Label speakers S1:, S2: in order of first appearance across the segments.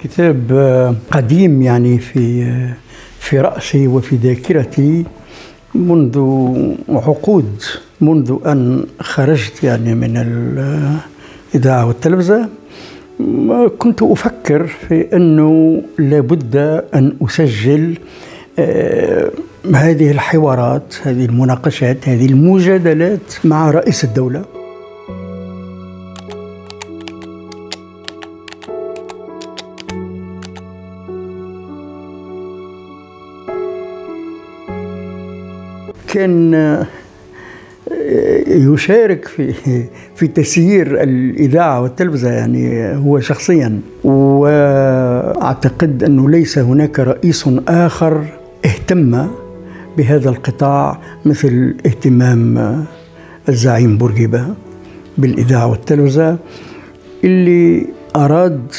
S1: كتاب قديم يعني في رأسي وفي ذاكرتي منذ عقود، منذ أن خرجت يعني من الإذاعة والتلفزة. كنت أفكر في أنه لابد أن أسجل هذه الحوارات، هذه المناقشات، هذه المجادلات مع رئيس الدولة. كان يشارك في تسيير الإذاعة والتلفزة يعني هو شخصيا، وأعتقد أنه ليس هناك رئيس آخر اهتم بهذا القطاع مثل اهتمام الزعيم بورقيبة بالإذاعة والتلفزة، اللي أراد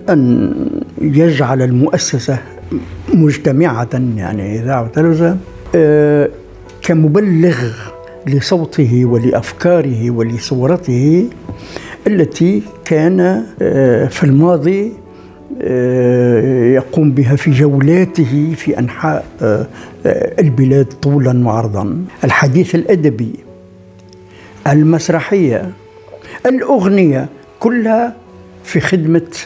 S1: أن يجعل المؤسسة مجتمعة يعني إذاعة والتلفزة كمبلغ لصوته ولأفكاره ولصورته التي كان في الماضي يقوم بها في جولاته في أنحاء البلاد طولا وعرضا. الحديث الأدبي، المسرحية، الأغنية، كلها في خدمة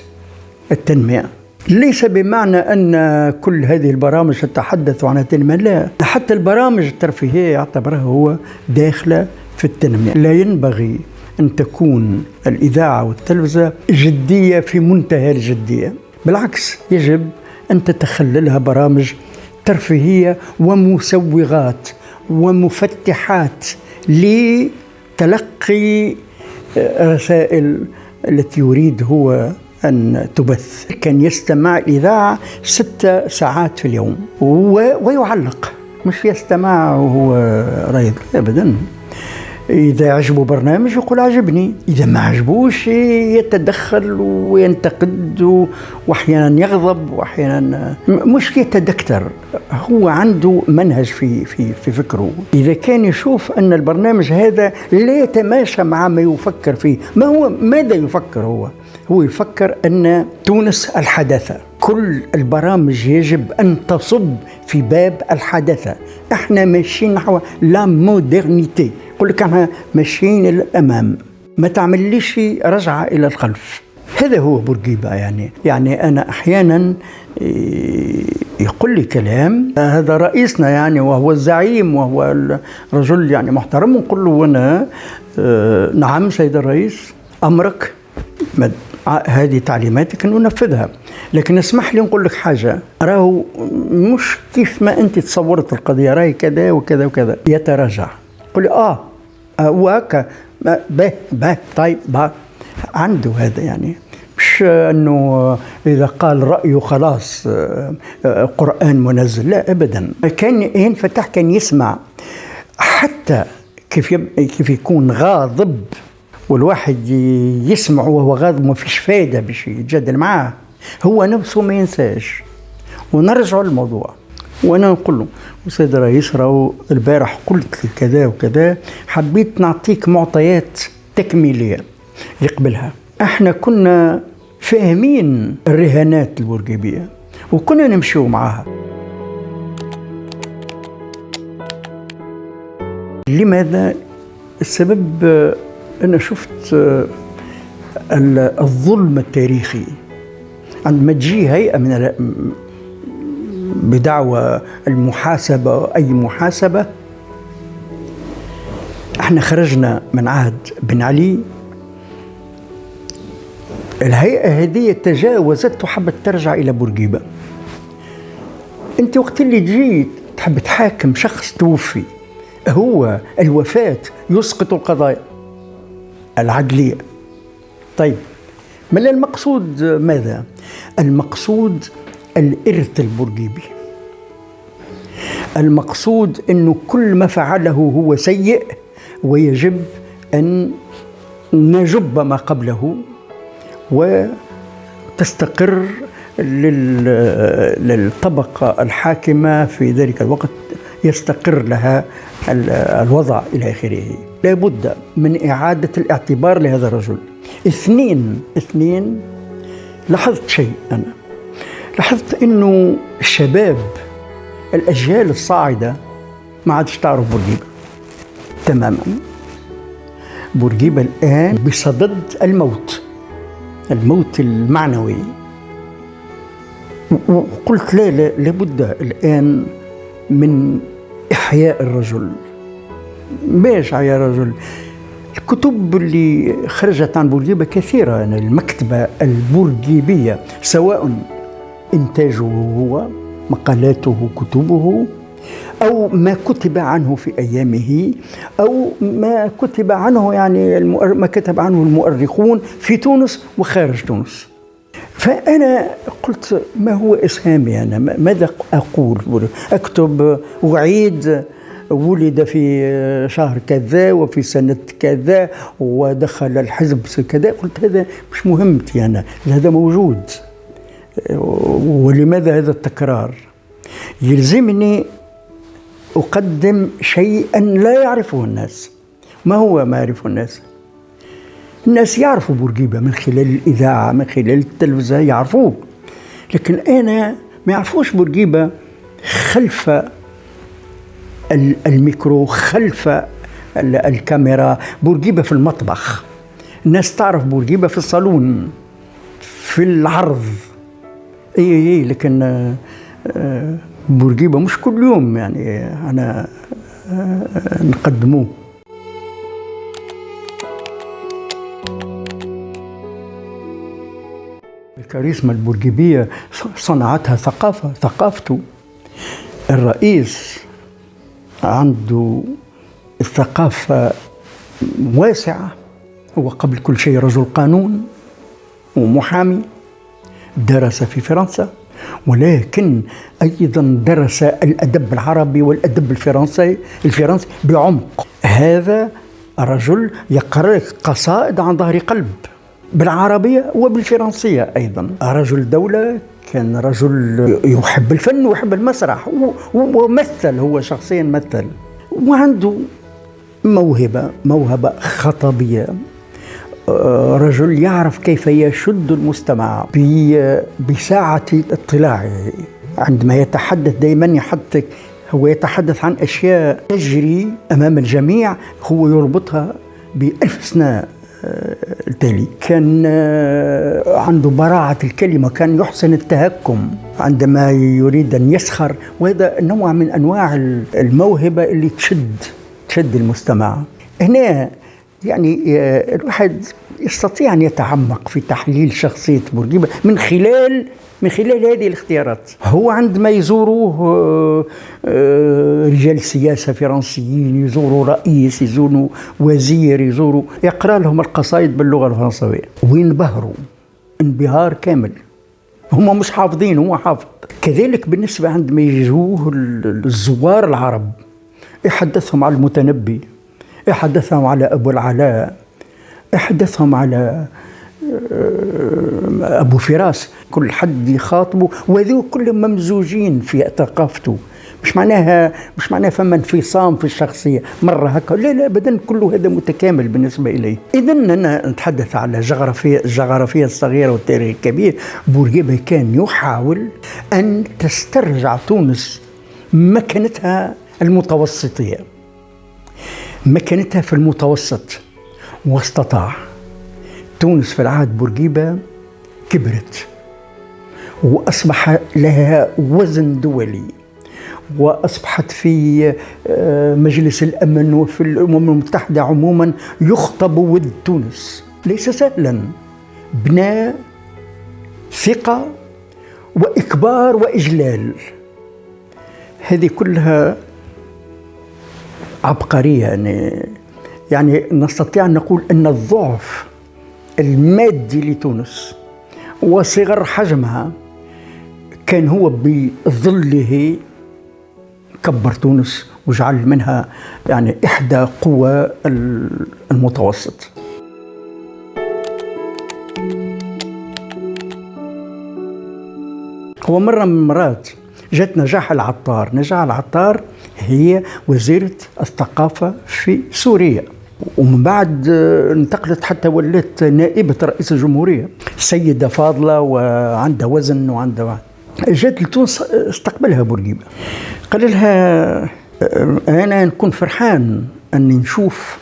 S1: التنمية. ليس بمعنى أن كل هذه البرامج تتحدث عن التنمية، لا، حتى البرامج الترفيهية يعتبرها هو داخلة في التنمية. لا ينبغي أن تكون الإذاعة والتلفزة جدية في منتهى الجدية، بالعكس يجب أن تتخللها برامج ترفيهية ومسوغات ومفتحات لتلقي رسائل التي يريد هو أن تبث. كان يستمع الإذاعة 6 ساعات في اليوم ويعلق، مش يستمع وهو رايد أبدا. إذا عجبه برنامج يقول عجبني، إذا ما عجبوش يتدخل وينتقد وأحيانا يغضب وأحيانا مش يتدكتر. هو عنده منهج في فكره. إذا كان يشوف أن البرنامج هذا لا يتماشى مع ما يفكر فيه، ماذا يفكر هو يفكر أن تونس الحداثة. كل البرامج يجب أن تصب في باب الحداثة. احنا ماشيين نحو لا مودرنيتي، يقول لك احنا ماشيين إلى الأمام، ما تعمليش رجعة إلى الخلف. هذا هو بورقيبة يعني أنا أحيانا يقول لي كلام، هذا رئيسنا يعني وهو الزعيم وهو الرجل يعني محترم، ونقول له أنا نعم سيد الرئيس، أمرك، هذه تعليماتك أن أنفذها، لكن اسمح لي نقول لك حاجة، راهو مش كيف ما أنت تصورت القضية، راهي كذا وكذا وكذا. يتراجع، يقول لي وهكا طيب عنده هذا يعني، مش أنه إذا قال رأيه خلاص قرآن منزل، لا أبدا. كان ينفتح، كان يسمع، حتى كيف يكون غاضب والواحد يسمع وهو غاضب ما فيش فايدة باش يتجادل معاه، هو نفسه ما ينساش. ونرجع للموضوع، وانا نقول له سيد الرئيس راهو البارح قلت كذا وكذا، حبيت نعطيك معطيات تكميلية يقبلها. احنا كنا فاهمين الرهانات البورقيبية وكنا نمشيو معاها. لماذا؟ السبب أنا شفت الظلم التاريخي عندما تجي هيئة من بدعوى المحاسبة، أي محاسبة. احنا خرجنا من عهد بن علي، الهيئة هذه تجاوزت وحبت ترجع إلى بورقيبة. أنت وقت اللي تجي تحب تحاكم شخص توفي، هو الوفاة يسقط القضايا العدلية. طيب ما المقصود؟ ماذا المقصود؟ الإرث البورقيبي. المقصود أنه كل ما فعله هو سيء ويجب أن نجب ما قبله وتستقر للطبقة الحاكمة في ذلك الوقت، يستقر لها الوضع إلى آخره. لا بد من إعادة الاعتبار لهذا الرجل. اثنين، لاحظت شيء، أنا لاحظت إنه الشباب، الأجيال الصاعدة ما عادش تعرف بورقيبة تماما. بورقيبة الآن بصدد الموت المعنوي. وقلت لا لابد الآن من إحياء الرجل. باش يا رجل، الكتب اللي خرجت عن بورقيبة كثيرة، يعني المكتبة البورقيبية، سواء إنتاجه هو، مقالاته، كتبه، أو ما كتب عنه في أيامه، أو ما كتب عنه يعني ما كتب عنه المؤرخون في تونس وخارج تونس. فأنا قلت ما هو إسهامي أنا؟ ماذا أقول؟ أكتب وأعيد ولد في شهر كذا وفي سنة كذا ودخل الحزب كذا. قلت هذا مش مهمتي أنا، هذا موجود. ولماذا هذا التكرار؟ يلزمني أقدم شيئا لا يعرفه الناس. ما هو ما يعرفه الناس؟ الناس يعرفوا بورقيبة من خلال الإذاعة، من خلال التلفزة، يعرفوه. لكن أنا ما يعرفوش بورقيبة خلف الميكرو، خلف الكاميرا. بورقيبة في المطبخ، الناس تعرف بورقيبة في الصالون، في العرض. اي لكن بورقيبة مش كل يوم يعني أنا نقدموه. الكاريزما البورقيبية صنعتها ثقافته. الرئيس عنده الثقافة واسعة، هو قبل كل شيء رجل قانون ومحامي، درس في فرنسا، ولكن أيضا درس الأدب العربي والأدب الفرنسي بعمق. هذا الرجل يقرأ قصائد عن ظهر قلب بالعربية وبالفرنسية أيضا. رجل دولة، كان رجل يحب الفن ويحب المسرح، ومثل، هو شخصيا مثل، وعنده موهبة خطابية. رجل يعرف كيف يشد المستمع بساعة اطلاعه. عندما يتحدث دائما هو يتحدث عن أشياء تجري أمام الجميع، هو يربطها بألف سنة التالي. كان عنده براعة الكلمة، كان يحسن التهكم عندما يريد أن يسخر، وهذا نوع من أنواع الموهبة اللي تشد المستمع. هنا يعني الواحد يستطيع أن يتعمق في تحليل شخصية بورقيبة من خلال هذه الاختيارات. هو عندما يزوروه رجال سياسة فرنسيين، يزوروا رئيس، يزوروا وزير، يقرأ لهم القصائد باللغة الفرنسية وينبهروا انبهار كامل. هم مش حافظين، هو حافظ. كذلك بالنسبة عندما يجوه الزوار العرب، يحدثهم على المتنبي، يحدثهم على أبو العلاء، يحدثهم على أبو فراس، كل حد يخاطبه، وذو كل ممزوجين في ثقافته. مش معناها فما انفصام في الشخصية مرة هكا، لا أبدا، كله هذا متكامل بالنسبة إليه. إذن أنا نتحدث على الجغرافية الصغيرة والتاريخ الكبير. بورقيبة كان يحاول أن تسترجع تونس مكانتها المتوسطية، مكانتها في المتوسط، واستطاع. تونس في العهد بورقيبة كبرت وأصبح لها وزن دولي، وأصبحت في مجلس الأمن وفي الأمم المتحدة عموما يخطب ود تونس. ليس سهلا، بناء ثقة وإكبار وإجلال، هذه كلها عبقرية. يعني نستطيع أن نقول أن الضعف المادي لتونس وصغر حجمها كان هو بظله كبر تونس وجعل منها يعني إحدى قوى المتوسط. هو مرة من المرات جاءت نجاح العطار هي وزيرة الثقافة في سوريا، ومن بعد انتقلت حتى ولت نائبة رئيس الجمهورية، سيدة فاضلة وعندها وزن وعندها. جات لتونس استقبلها بورقيبة، قال لها أنا نكون فرحان أني نشوف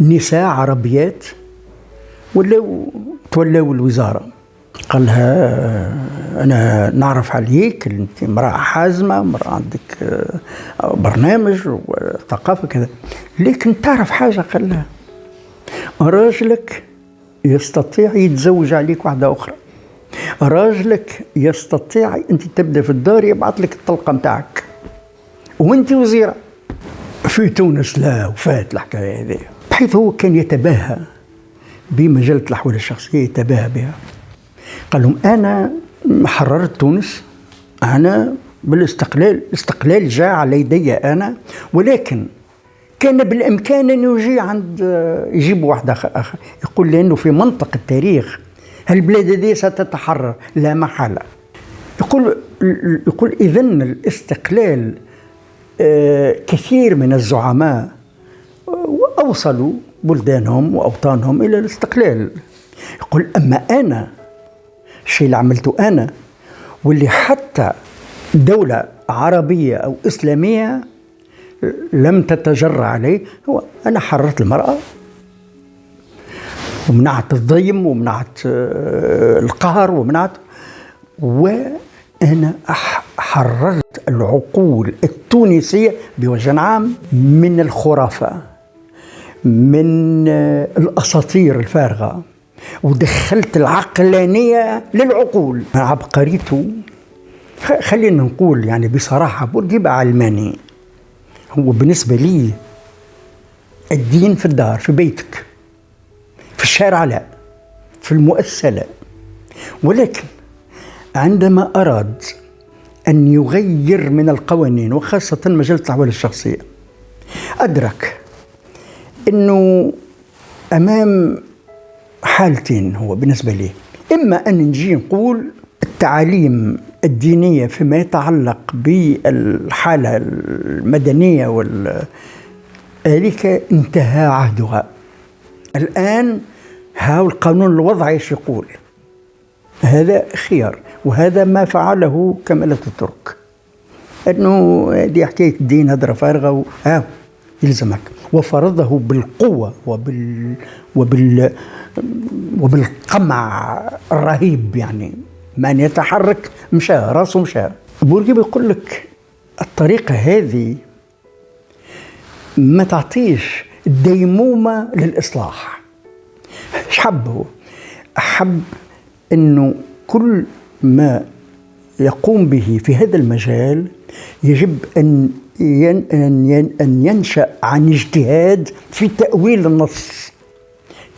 S1: نساء عربيات تولوا الوزارة. قال لها أنا نعرف عليك أنت امرأة حازمة، امرأة عندك برنامج وثقافة كذا، لكن تعرف حاجة؟ قال لها راجلك يستطيع يتزوج عليك واحدة أخرى، راجلك يستطيع أنت تبدأ في الدار يبعث لك الطلقة متاعك وأنت وزيرة. في تونس لا وفات الحكاية هذه، بحيث هو كان يتباهى بمجلة الأحوال الشخصية، يتباهى بها. قال لهم أنا حررت تونس، أنا بالاستقلال، الاستقلال جاء على يدي أنا، ولكن كان بالإمكان أن يجي عند يجيبوا واحدة آخر. يقول لأنه في منطق التاريخ البلاد هذه ستتحرر لا محالة. يقول إذن الاستقلال كثير من الزعماء أوصلوا بلدانهم وأوطانهم إلى الاستقلال. يقول أما أنا الشيء اللي عملته أنا واللي حتى دولة عربية أو إسلامية لم تتجرأ عليه، هو أنا حررت المرأة ومنعت الضيم ومنعت القهر وأنا حررت العقول التونسية بوجه عام من الخرافة، من الأساطير الفارغة، ودخلت العقلانية للعقول. عبقريته خلينا نقول يعني بصراحة بورقيبة علماني. هو بالنسبة لي الدين في الدار، في بيتك، في الشارع لا، في المؤسسة لا. ولكن عندما أراد أن يغير من القوانين وخاصة مجلة الأحوال الشخصية، أدرك أنه أمام حالتين. هو بالنسبة لي إما أن نجي نقول التعاليم الدينية فيما يتعلق بالحالة المدنية ذلك انتهى عهدها، الآن ها القانون الوضعي ايش يقول، هذا خيار. وهذا ما فعله كمال أتاتورك، أنه دي حكاية الدين هدرة فارغة يلزمك، وفرضه بالقوة وبالقمع الرهيب. يعني من يتحرك مشى راسه مشى. بورقيبة يقول لك الطريقة هذه ما تعطيش ديمومة للإصلاح. ايش حبه؟ أحب أنه كل ما يقوم به في هذا المجال يجب أن ينشأ عن اجتهاد في تأويل النص.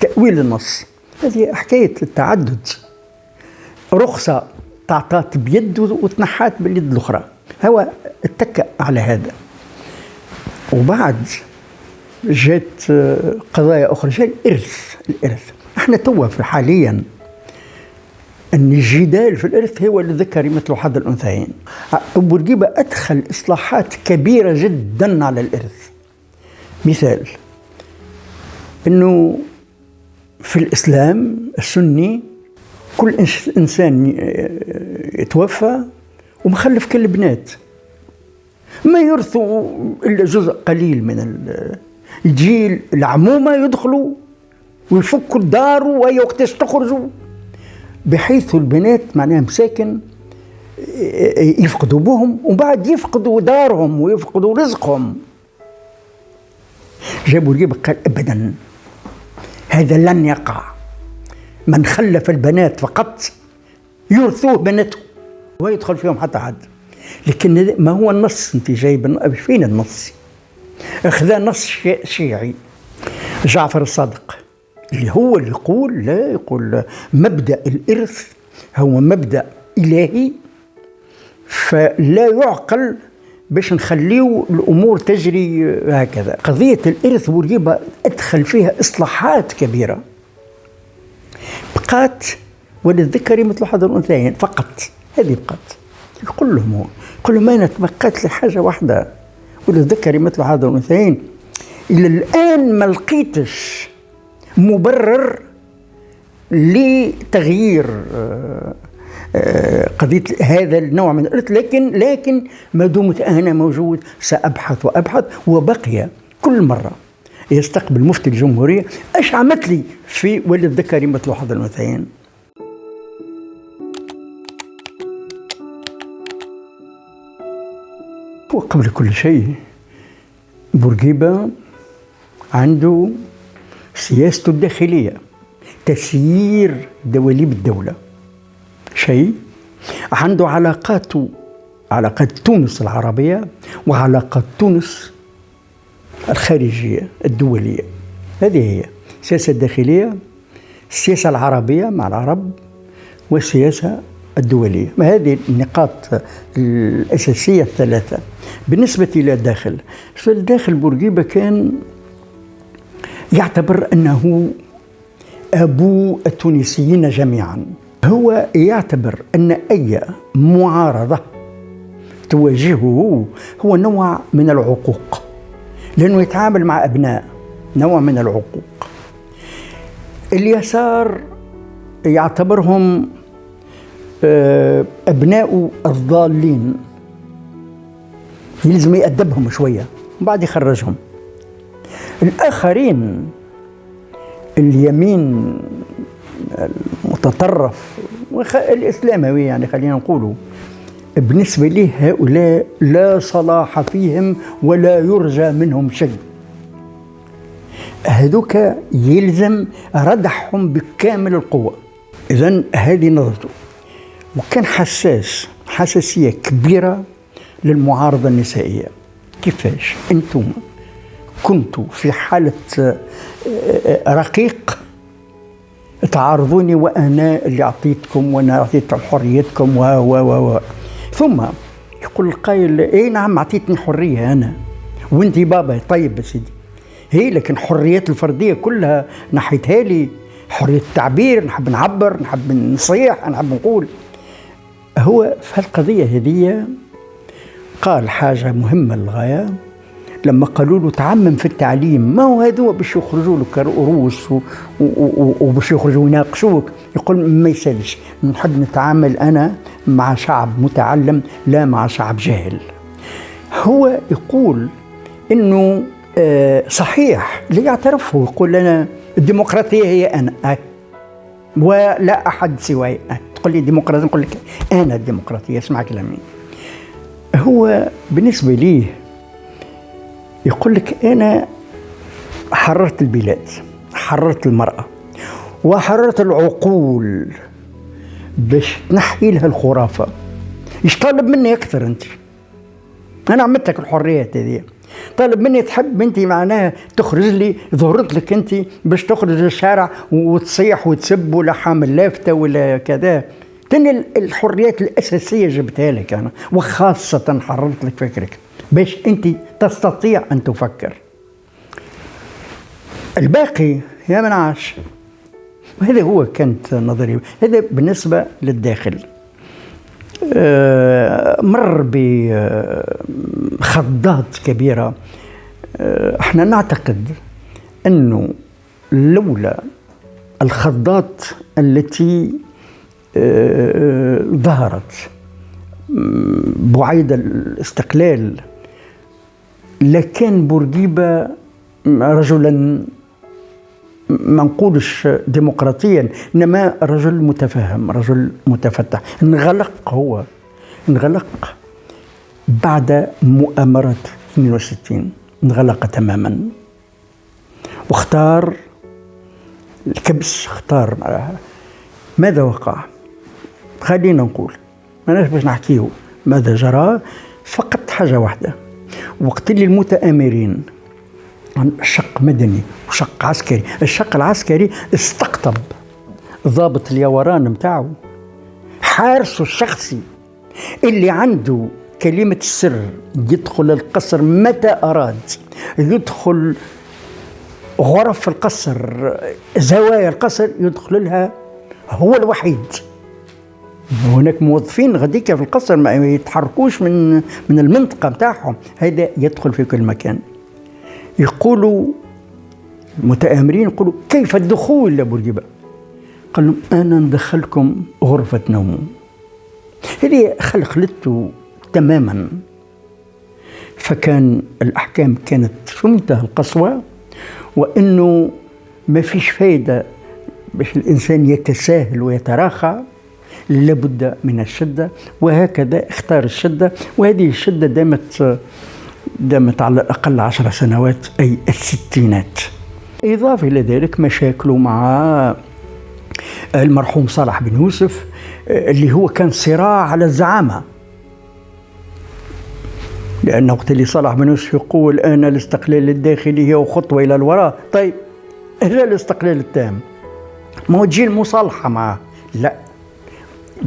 S1: تأويل النص هذه حكاية التعدد، رخصة تعطات بيد وتنحات باليد الأخرى، هو اتكأ على هذا. وبعد جات قضايا أخرى، جاء الإرث. احنا توا في حاليا أن الجدال في الإرث هو للذكر مثل حظ الأنثيين. بورقيبة أدخل إصلاحات كبيرة جدا على الإرث. مثال أنه في الإسلام السني كل إنسان يتوفى ومخلف كل البنات ما يرثوا إلا جزء قليل من الجيل. العمومة يدخلوا ويفكوا الدار وهي وقتاش تخرجوا، بحيث البنات معناها مساكن يفقدوا بهم وبعد يفقدوا دارهم ويفقدوا رزقهم. جابوا الجيب قال أبدا هذا لن يقع، من خلف البنات فقط يرثوه بنته ويدخل فيهم حتى حد. لكن ما هو النص؟ انت جايب فين النص؟ اخذ نص شيعي جعفر الصادق اللي هو اللي يقول لا، يقول مبدأ الإرث هو مبدأ إلهي، فلا يعقل باش نخليه الأمور تجري هكذا. قضية الإرث بورقيبة أدخل فيها إصلاحات كبيرة، بقات وللذكر مثل حظ الأنثيين فقط. هذه بقات. يقول لهم أنا تبقات لي حاجة واحدة وللذكر مثل حظ الأنثيين، إلى الآن ما لقيتش مبرر لتغيير قضية هذا النوع من الإرث، لكن ما دمت أنا موجود سأبحث وأبحث. وبقي كل مرة يستقبل مفتي الجمهورية أش عملت لي في وللذكر مثل حظ الأنثيين. وقبل كل شيء بورقيبة عنده سياسته الداخلية، تسيير دواليب الدولة شيء، عنده علاقات تونس العربية وعلاقات تونس الخارجية الدولية. هذه هي السياسة الداخلية، السياسة العربية مع العرب، والسياسة الدولية. ما هذه النقاط الأساسية الثلاثة. بالنسبة إلى الداخل بورقيبة كان يعتبر أنه أبو التونسيين جميعا. هو يعتبر أن أي معارضة تواجهه هو نوع من العقوق، لأنه يتعامل مع أبناء، نوع من العقوق. اليسار يعتبرهم أبناء الضالين، يلزم يأدبهم شوية وبعد يخرجهم. الآخرين اليمين المتطرف الإسلاموي يعني خلينا نقوله، بالنسبة لي هؤلاء لا صلاح فيهم ولا يرجى منهم شيء. هذوك يلزم ردحهم بكامل القوة. إذن هذه نظرته. وكان حساسية كبيرة للمعارضة النسائية. كيفاش أنتم كنتوا في حالة رقيق تعارضوني وأنا اللي أعطيتكم وأنا أعطيت حريتكم ثم يقول القائل إيه نعم أعطيتني حرية أنا وأنتي بابا. طيب يا سيدي، هي لكن حريات الفردية كلها نحيتها لي، حرية التعبير، نحب نعبر، نحب نصيح، نحب نقول. هو في هالقضية هذه قال حاجة مهمة للغاية لما قالوا له تعمم في التعليم. ما هو هذو باش يخرجوا لك رؤوس وباش يخرجوا يناقشوك. يقول ما يسالش، نحب نتعامل أنا مع شعب متعلم لا مع شعب جاهل. هو يقول إنه صحيح اللي يعترفه، يقول لنا الديمقراطية هي أنا ولا أحد سواي. تقول لي ديمقراطية، نقول لك أنا الديمقراطية، اسمع كلامي. هو بالنسبة لي يقول لك أنا حررت البلاد، حررت المرأة وحررت العقول باش تنحي لها الخرافة. إيش طالب مني أكثر أنت؟ أنا عملتك الحريات هذه، طالب مني تحب بنتي معناها تخرج لي ظهرت لك أنت باش تخرج للشارع وتصيح وتسب ولا حامل لافتة ولا كذا. تاني الحريات الأساسية جبتها لك أنا، وخاصة حررت لك فكرك باش أنت تستطيع أن تفكر. الباقي يا منعش. وهذا هو كانت نظري. هذا بالنسبة للداخل. مر بخضات كبيرة. احنا نعتقد أنه لولا الخضات التي ظهرت بعيد الاستقلال لكان بورقيبة رجلا ما نقولش ديمقراطيا، إنما رجل متفهم، رجل متفتح. انغلق بعد مؤامرة 62، انغلق تماما واختار الكبس. اختار ماذا وقع؟ خلينا نقول ماناش باش نحكيه ماذا جرى، فقط حاجة واحدة. وقت اللي المتآمرين عن شق مدني وشق عسكري، الشق العسكري استقطب ضابط اليوران متاعه، حارسه الشخصي اللي عنده كلمة السر، يدخل القصر متى أراد، يدخل غرف القصر، زوايا القصر يدخل لها هو الوحيد. هناك موظفين غديك في القصر ما يتحركوش من المنطقة متاعهم، هذا يدخل في كل مكان. يقولوا المتآمرين يقولوا كيف الدخول لبورقيبة؟ قال لهم أنا ندخلكم غرفة نوم. هذه خلقته تماما. فكان الأحكام كانت في منتهى القسوة، وأنه ما فيش فايدة باش الإنسان يتساهل ويتراخى، لابد من الشدة، وهكذا اختار الشدة. وهذه الشدة دامت على الأقل 10 سنوات، أي الستينات. إضافة إلى ذلك مشاكله مع المرحوم صالح بن يوسف، اللي هو كان صراع على الزعامة، لأن وقت اللي صالح بن يوسف يقول أنا الاستقلال الداخلي هو خطوة إلى الوراء، طيب إذا الاستقلال التام ما هو تجي المصالحة معه، لا،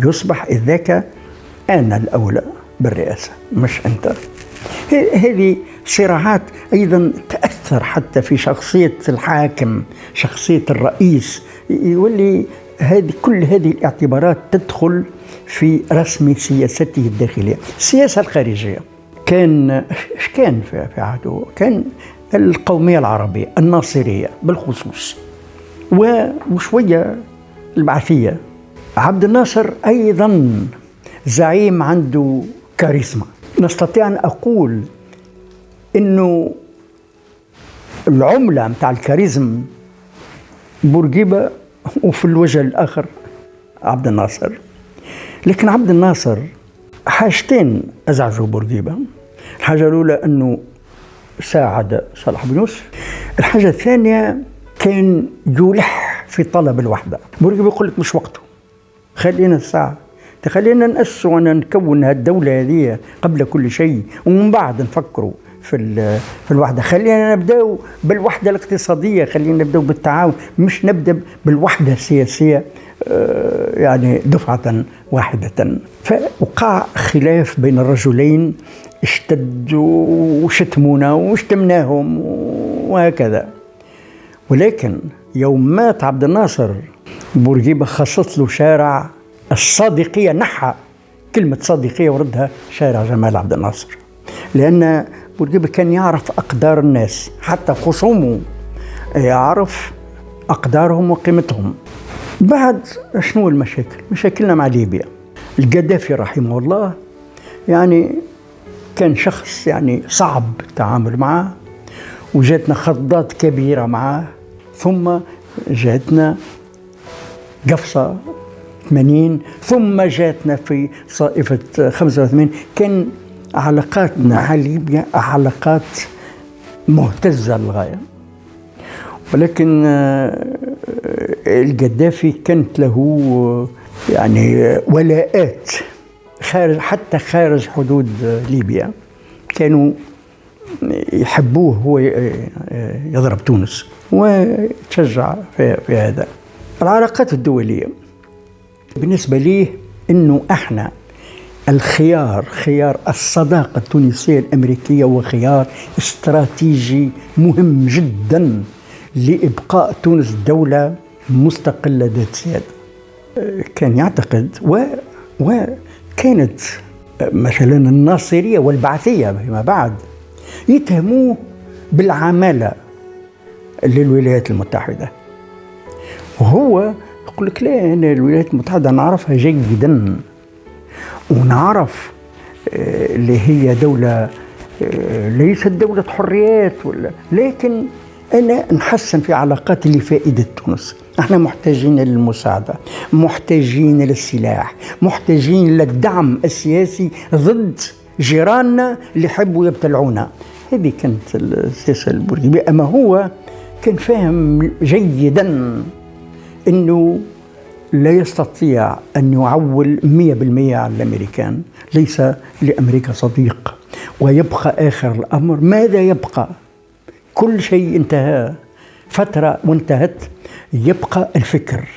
S1: يصبح ذاك أنا الأولى بالرئاسة مش أنت. هذه صراعات أيضا تأثر حتى في شخصية الحاكم، شخصية الرئيس، يولي كل هذه الاعتبارات تدخل في رسم سياسته الداخلية. السياسة الخارجية كان في عهده كان القومية العربية الناصرية بالخصوص، وشوية البعثية. عبد الناصر أيضا زعيم عنده كاريزما. نستطيع أن أقول إنه العملة متاع الكاريزم بورقيبة، وفي الوجه الآخر عبد الناصر. لكن عبد الناصر حاجتين أزعجوا بورقيبة. الحاجة الأولى أنه ساعد صالح بن يوسف. الحاجة الثانية كان يلح في طلب الوحدة. بورقيبة يقول لك مش وقته، خلينا الساعة، خلينا نأسس ونكون هالدولة هذه قبل كل شيء، ومن بعد نفكروا في الوحدة. خلينا نبدأ بالوحدة الاقتصادية، خلينا نبدأ بالتعاون، مش نبدأ بالوحدة السياسية يعني دفعة واحدة. فوقع خلاف بين الرجلين، اشتدوا وشتمونا وشتمناهم وهكذا. ولكن يوم مات عبد الناصر، بورقيبة خصص له شارع الصادقية، نحى كلمة صادقية وردها شارع جمال عبد الناصر، لأن بورقيبة كان يعرف أقدار الناس، حتى خصومه يعرف أقدارهم وقيمتهم. بعد شنو المشاكل؟ مشاكلنا مع ليبيا. القذافي رحمه الله يعني كان شخص يعني صعب التعامل معه، وجاتنا خضات كبيرة معه، ثم جاتنا قفصة 80، ثم جاتنا في صائفة 85. كان علاقاتنا مع ليبيا علاقات مهتزة للغاية. ولكن القذافي كانت له يعني ولاءات حتى خارج حدود ليبيا، كانوا يحبوه هو يضرب تونس وتشجع في هذا. العلاقات الدولية بالنسبة ليه إنه إحنا خيار الصداقة التونسية الأمريكية، وخيار استراتيجي مهم جدا لإبقاء تونس دولة مستقلة ذات سيادة. كان يعتقد وكانت مثلا الناصرية والبعثية فيما بعد يتهموه بالعمالة للولايات المتحدة، وهو يقول لك لا، أنا الولايات المتحدة نعرفها جيدا، ونعرف اللي هي دولة ليست دولة حريات لكن أنا نحسن في علاقاتي لفائدة تونس. احنا محتاجين للمساعدة، محتاجين للسلاح، محتاجين للدعم السياسي ضد جيراننا اللي يحبوا يبتلعونا. هذه كانت السياسة البورقيبية. أما هو كان فاهم جيدا أنه لا يستطيع أن يعول 100% على الأمريكان، ليس لأمريكا صديق، ويبقى آخر الأمر ماذا يبقى؟ كل شيء انتهى، فترة وانتهت، يبقى الفكر.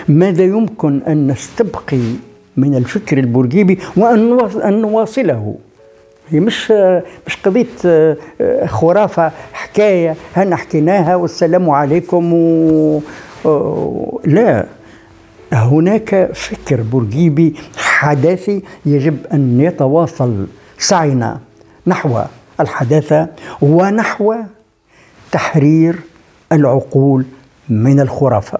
S1: ماذا يمكن أن نستبقي من الفكر البورقيبي وأن نواصله؟ هي مش قضية خرافة، حكاية هنا حكيناها والسلام عليكم لا، هناك فكر بورقيبي حداثي يجب أن يتواصل سعينا نحو الحداثة ونحو تحرير العقول من الخرافة.